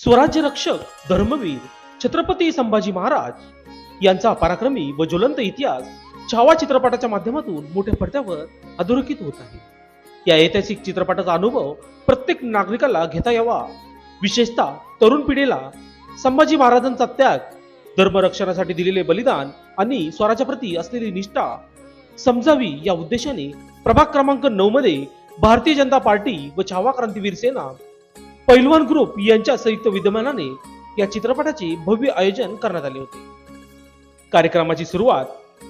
स्वराज्य रक्षक धर्मवीर छत्रपती संभाजी महाराज यांचा पराक्रमी व ज्वलंत इतिहास छावा चित्रपटाच्या माध्यमातून मोठ्या पडद्यावर अधोरेखित होत आहे। या ऐतिहासिक चित्रपटाचा अनुभव प्रत्येक नागरिकाला घेता यावा, विशेषतः तरुण पिढीला संभाजी महाराजांचा त्याग, धर्मरक्षणासाठी दिलेले बलिदान आणि स्वराज्याप्रती असलेली निष्ठा समजावी या उद्देशाने प्रभाग क्रमांक 9 मध्ये भारतीय जनता पार्टी व छावा क्रांतीवीर सेना पैलवान ग्रुप यांच्या संयुक्त विद्यमानाने या चित्रपटाचे भव्य आयोजन करण्यात आले होते। कार्यक्रमाची सुरुवात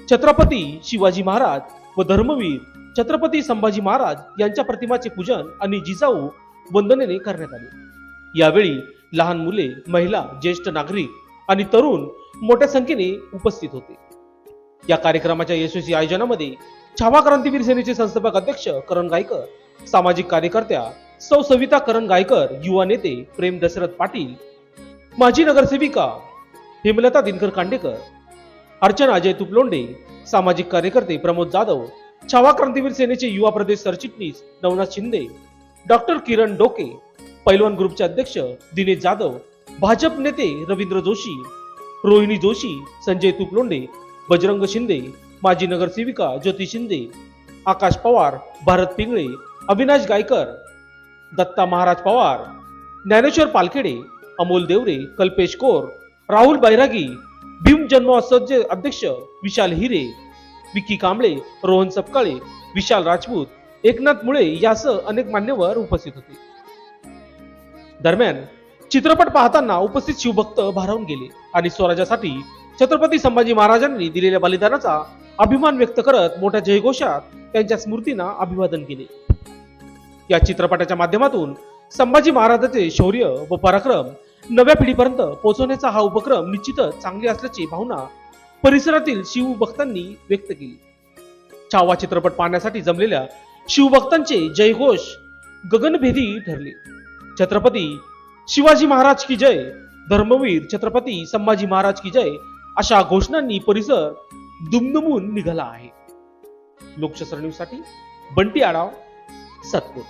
छत्रपती शिवाजी महाराज व धर्मवीर छत्रपती संभाजी महाराज यांच्या प्रतिमाचे पूजन आणि जिजाऊ वंदनेने करण्यात आले। यावेळी लहान मुले, महिला, ज्येष्ठ नागरिक आणि तरुण मोठ्या संख्येने उपस्थित होते। या कार्यक्रमाच्या यशस्वी आयोजनामध्ये छावा क्रांतीवीर सेनेचे संस्थापक अध्यक्ष करण गायकर, सामाजिक कार्यकर्त्या सौ सविता करण गायकर, युवा नेते प्रेम दशरथ पाटील, माजी नगरसेविका हेमलता दिनकर कांडेकर, अर्चना अजय तुपलोंडे, सामाजिक कार्यकर्ते प्रमोद जाधव, छावा क्रांतीवीर सेनेचे युवा प्रदेश सरचिटणीस नवनाथ शिंदे, डॉक्टर किरण डोके, पैलवान ग्रुपचे अध्यक्ष दिनेश जाधव, भाजप नेते रवींद्र जोशी, रोहिणी जोशी, संजय तुपलोंडे, बजरंग शिंदे, माजी नगरसेविका ज्योती शिंदे, आकाश पवार, भारत पिंगळे, अविनाश गायकर, दत्ता महाराज पवार, ज्ञानेश्वर पालखेडे, अमोल देवरे, कल्पेश कोर, राहुल बैरागी, भीम जन्मोत्सवचे अध्यक्ष विशाल हिरे, विकी कांबळे, रोहन सपकाळे, विशाल राजपूत, एकनाथ मुळे यासह अनेक मान्यवर उपस्थित होते। दरम्यान चित्रपट पाहताना उपस्थित शिवभक्त भारावून गेले आणि स्वराज्यासाठी छत्रपती संभाजी महाराजांनी दिलेल्या बलिदानाचा अभिमान व्यक्त करत मोठ्या जयघोषात त्यांच्या स्मृतींना अभिवादन केले। या चित्रपटाच्या माध्यमातून संभाजी महाराजांचे शौर्य व पराक्रम नव्या पिढीपर्यंत पोहोचवण्याचा हा उपक्रम निश्चितच चांगली असल्याची भावना परिसरातील शिवभक्तांनी व्यक्त केली। छावा चित्रपट पाहण्यासाठी जमलेल्या शिवभक्तांचे जयघोष गगनभेदी ठरले। छत्रपती शिवाजी महाराज की जय, धर्मवीर छत्रपती संभाजी महाराज की जय अशा घोषणांनी परिसर दुमदुमून निघाला आहे। लोकशास्त्र न्यूज साठी बंटी आढाव, सातपूर।